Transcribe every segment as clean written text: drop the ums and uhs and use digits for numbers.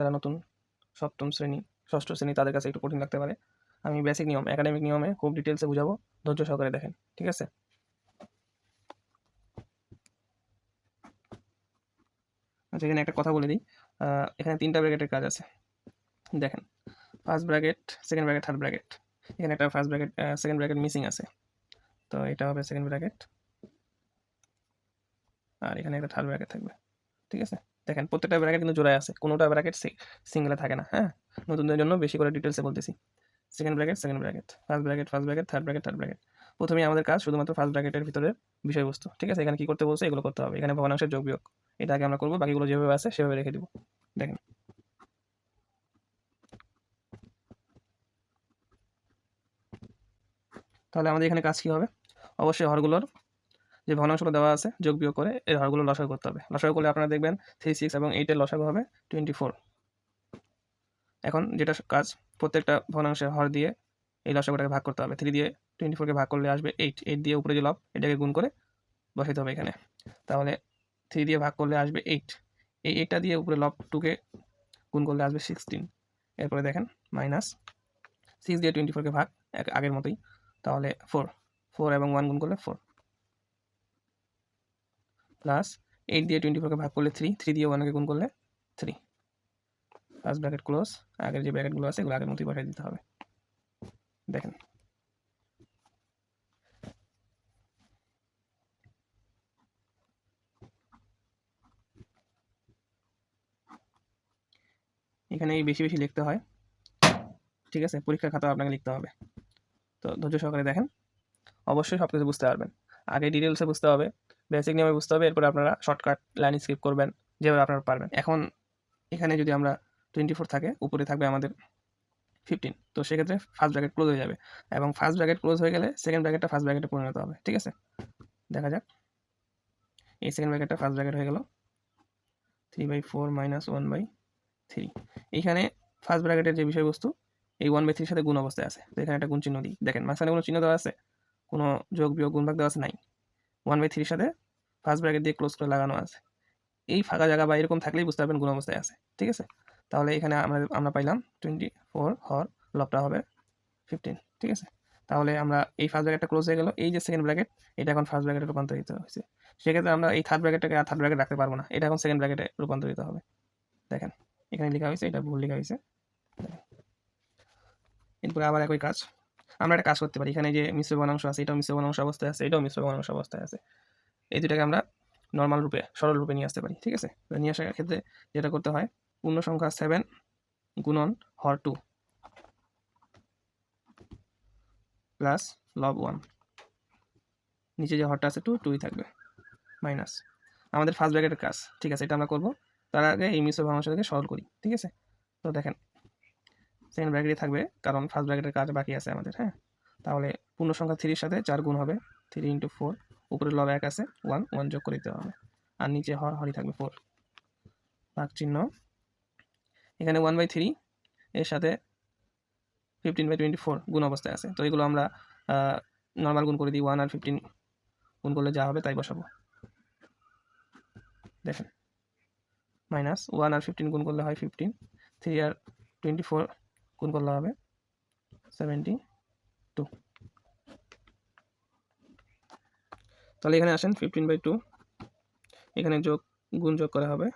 যারা নতুন সপ্তম শ্রেণী, ষষ্ঠ শ্রেণী তাদের কাছে একটু কঠিন লাগতে পারে। আমি বেসিক নিয়ম, একাডেমিক নিয়মে খুব ডিটেলসে বুঝাবো, ধৈর্য সহকারে দেখেন, ঠিক আছে? আচ্ছা, এখানে একটা কথা বলে দিই, এখানে 3টা ব্র্যাকেটের কাজ আছে। দেখেন, first bracket, second bracket, third bracket. এখানে একটা first bracket, second bracket missing আছে, তো এটা হবে সেকেন্ড ব্র্যাকেট, আর এখানে একটা থার্ড ব্র্যাকেট থাকবে, ঠিক আছে? দেখেন প্রত্যেকটা ব্র্যাকেট কিন্তু জোড়ায় আছে, কোনোটা ব্র্যাকেট সিঙ্গেলে থাকে না, হ্যাঁ? নতুনদের জন্য বেশি করে ডিটেলসে বলতেছি। Second bracket, second bracket, first bracket, first bracket, third bracket, third bracket. প্রথমেই আমাদের কাজ শুধুমাত্র ফার্স্ট ব্র্যাকেটের ভিতরে বিষয়বস্তু, ঠিক আছে? এখানে কি করতে বলছে এগুলো করতে হবে। এখানে ভগ্নাংশের যোগ বিয়োগ, এটা আগে আমরা করবো, বাকিগুলো যেভাবে আছে সেভাবে রেখে দিব। দেখেন, তাহলে আমাদের এখানে কাজ কি হবে? অবশ্যই হরগুলোর যে ভগ্নাংশগুলো দেওয়া আছে যোগ বিয়োগ করে এর হরগুলো লসাগু করতে হবে। লসাগু করলে আপনারা দেখবেন 3, 6 এবং 8 এর লসাগু হবে 24। এখন যেটা কাজ, প্রত্যেকটা ভগ্নাংশের হর দিয়ে এই লসাগুটাকে ভাগ করতে হবে। 3 দিয়ে 24কে ভাগ করলে আসবে 8, 8 দিয়ে উপরে যে লব এটাকে গুণ করে বসাইতে হবে এখানে। তাহলে 3 দিয়ে ভাগ করলে আসবে 8, এই 8টা দিয়ে উপরে লব 2কে গুণ করলে আসবে 16। এরপরে দেখেন মাইনাস 6 দিয়ে 24কে ভাগ আগের মতোই, তাহলে 4, 4 এবং 1 গুণ করলে 4, প্লাস 8 দিয়ে 24কে ভাগ করলে 3, 3 দিয়ে 1কে গুণ করলে 3। ফার্স্ট ব্র্যাকেট ক্লোজ, আগের যে ব্র্যাকেটগুলো আছে এগুলো আগের মতোই বসাই দিতে হবে। দেখেন, এখানে এই বেশি বেশি লিখতে হয়, ঠিক আছে? পরীক্ষার খাতা আপনাকে লিখতে হবে, তো ধৈর্য সহকারে দেখেন, অবশ্যই সব কিছু বুঝতে পারবেন। আগে ডিটেলসে বুঝতে হবে, বেসিক নিয়মে বুঝতে হবে, এরপরে আপনারা শর্টকাট লাইন স্কিপ করবেন যেভাবে আপনারা পারবেন। এখন এখানে যদি আমরা 24 থাকে, উপরে থাকবে আমাদের 15, তো সেক্ষেত্রে ফার্স্ট ব্র্যাকেট ক্লোজ হয়ে যাবে, এবং ফার্স্ট ব্র্যাকেট ক্লোজ হয়ে গেলে সেকেন্ড ব্র্যাকেটটা ফার্স্ট ব্র্যাকেটে পরিণত হবে, ঠিক আছে? দেখা যাক, এই সেকেন্ড ব্র্যাকেটটা ফার্স্ট ব্র্যাকেট হয়ে গেল 3/4 মাইনাস 1/3। এইখানে ফার্স্ট ব্র্যাকেটের যে বিষয়বস্তু এই 1/3 সাথে গুণ অবস্থায় আছে, তো এখানে একটা গুণ চিহ্ন দিই। দেখেন মাঝখানে কোনো চিহ্ন দেওয়া আছে, কোনো যোগ বিয়োগ গুণ ভাগ দেওয়া আছে নাই। 1/3 সাথে ফার্স্ট ব্র্যাকেট দিয়ে ক্লোজ করে লাগানো আছে, এই ফাঁকা জায়গা বা এরকম থাকলেই বুঝতে পারবেন গুণ অবস্থায় আছে, ঠিক আছে? তাহলে এখানে আমরা পাইলাম 24, হর লবটা হবে 15, ঠিক আছে? তাহলে আমরা এই ফার্স্ট ব্র্যাকেটটা ক্লোজ হয়ে গেল, এই যে সেকেন্ড ব্র্যাকেট এটা এখন ফার্স্ট ব্র্যাকেটে রূপান্তরিত হয়েছে। সেক্ষেত্রে আমরা এই থার্ড ব্র্যাকেটটাকে আর থার্ড ব্র্যাকেট রাখতে পারবো না, এটা এখন সেকেন্ড ব্র্যাকেটে রূপান্তরিত হবে। দেখেন এখানে লেখা হয়েছে, এটা ভুল লেখা হয়েছে। এরপরে আবার একই কাজ, আমরা একটা কাজ করতে পারি। এখানে যে মিশ্র ভগ্নাংশ আছে, এটাও মিশ্র ভগ্নাংশ অবস্থায় আছে, এটাও মিশ্র ভগ্নাংশ অবস্থায় আছে। এই দুটাকে আমরা নর্মাল রূপে, সরল রূপে নিয়ে আসতে পারি, ঠিক আছে? নিয়ে আসার ক্ষেত্রে যেটা করতে হয়, পূর্ণ সংখ্যা 7 গুণন হর 2 প্লাস লব 1, নিচে যে হরটা আছে 2, 2ই থাকবে, মাইনাস আমাদের ফার্স্ট ব্র্যাকেটের কাজ, ঠিক আছে? এটা আমরা করবো, তার আগে এই মিশ্র ভগ্নাংশটাকে সরল করি, ঠিক আছে? তো দেখেন সেকেন্ড ব্র্যাকেটই থাকবে, কারণ ফার্স্ট ব্র্যাকেটের কাজ বাকি আছে আমাদের, হ্যাঁ? তাহলে পূর্ণ সংখ্যা 3 এর সাথে 4 গুণ হবে, 3 × 4, উপরে লব 1 আছে, 1, 1 যোগ করে দিতে হবে, আর নিচে হরই থাকবে 4, ভাগ চিহ্ন। এখানে 1/3 এর সাথে 15/24 গুণ অবস্থায় আছে, তো এগুলো আমরা নর্মাল গুণ করে দিই, 1 আর 15 গুণ করলে যা হবে তাই বসাবো। দেখেন মাইনাস 1 আর 15 গুণ করলে হয় 15, 3 আর 24 গুণ করলে হবে 72। তাহলে এখানে আসেন 15/2, এখানে গুণ যোগ করা হবে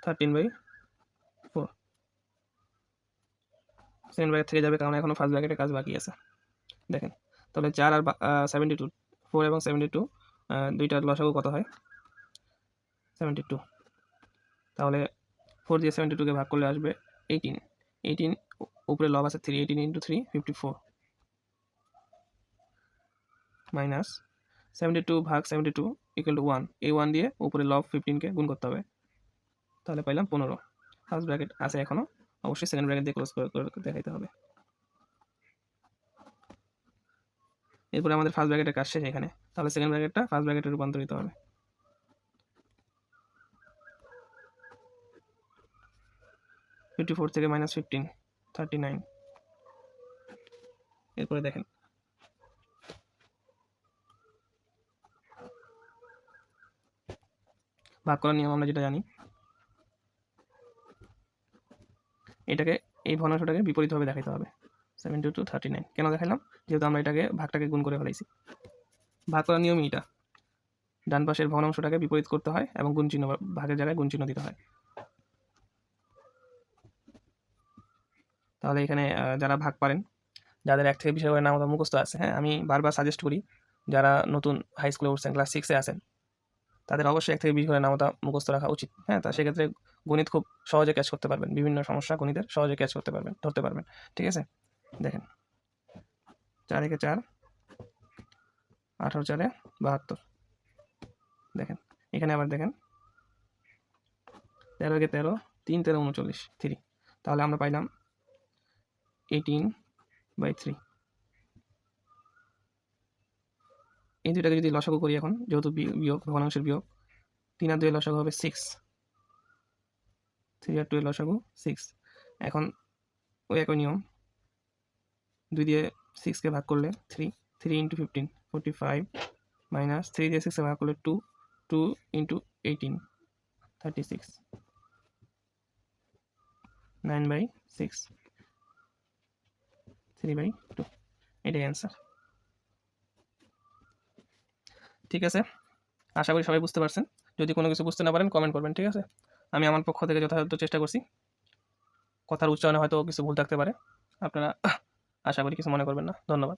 13/4, সেকেন্ড ব্র্যাকেট থেকে যাবে কারণ এখনো ফার্স্ট ব্র্যাকেটের কাজ বাকি আছে। দেখেন তাহলে 4 আর 72, 4 এবং 72 দুইটার লসাগু কত হয়? 72। তাহলে 4 দিয়ে 72কে ভাগ করলে আসবে 18, 18 উপরে লব আছে 3, 18 × 3 54, মাইনাস 72 ভাগ 72 ইকুয়াল টু 1, এই 1 দিয়ে উপরে লব 15কে গুণ করতে হবে, তাহলে পাইলাম 15। ফার্স্ট ব্র্যাকেট আছে এখনো, অবশ্যই সেকেন্ড ব্র্যাকেট দিয়ে ক্লোজ করে দেখাইতে হবে। এরপরে আমাদের ফার্স্ট ব্র্যাকেটের কাজ শেষ এখানে, তাহলে সেকেন্ড ব্র্যাকেটটা ফার্স্ট ব্র্যাকেটে রূপান্তরিত হবে। 54 থেকে -15, 39। এরপরে দেখেন ভাগ করার নিয়ম আমরা যেটা জানি, এটাকে এই ভগ্নাংশটাকে বিপরীতভাবে দেখাতে হবে। 72 39 কেন দেখালাম? যেহেতু আমরা এটাকে ভাগটাকে গুণ করে ফেলাইছি। ভাগ করার নিয়মই এটা, ডান পাশের ভগ্নাংশটাকে বিপরীত করতে হয় এবং গুণ চিহ্ন ভাগের জায়গায় গুণ চিহ্ন দিতে হয়। তাহলে এখানে যারা ভাগ পারেন, যাদের 1 থেকে 20 করে নামতা মুখস্থ আছে, হ্যাঁ আমি বারবার সাজেস্ট করি যারা নতুন হাই স্কুলে উঠছেন, ক্লাস 6-এ আছেন, তাদের অবশ্যই 1 থেকে 20 করে নামতা মুখস্থ রাখা উচিত। হ্যাঁ, তা সেক্ষেত্রে গণিত খুব সহজে ক্যাচ করতে পারবেন, বিভিন্ন সমস্যা গণিতের সহজে ক্যাচ করতে পারবেন, ধরতে পারবেন। ঠিক আছে, দেখেন 4 একে 4, 18 4 72। দেখেন এখানে আবার দেখেন 13 একে 13, 3 13 39, 3। তাহলে আমরা পাইলাম 18/3। এই দুইটাকে যদি লসাগু করি এখন, যেহেতু বিয়োগ, ভগ্নাংশের বিয়োগ, 3 আর 2 লসাগু হবে 6, 3 আর 2 লসাগু 6। এখন ওই একই নিয়ম, 2 দিয়ে 6কে ভাগ করলে 3, 3 × 15 45, মাইনাস 3 দিয়ে 6কে ভাগ করলে 2, 2 × 18 36, 9/6, 3/2। এটাই অ্যান্সার। ঠিক আছে, আশা করি সবাই বুঝতে পারছেন। যদি কোনো কিছু বুঝতে না পারেন কমেন্ট করবেন, ঠিক আছে? আমি আমার পক্ষ থেকে যথাযথ চেষ্টা করছি। কথার উচ্চারণে হয়তো কিছু ভুল থাকতে পারে, আপনারা আশা করি কিছু মনে করবেন না। ধন্যবাদ।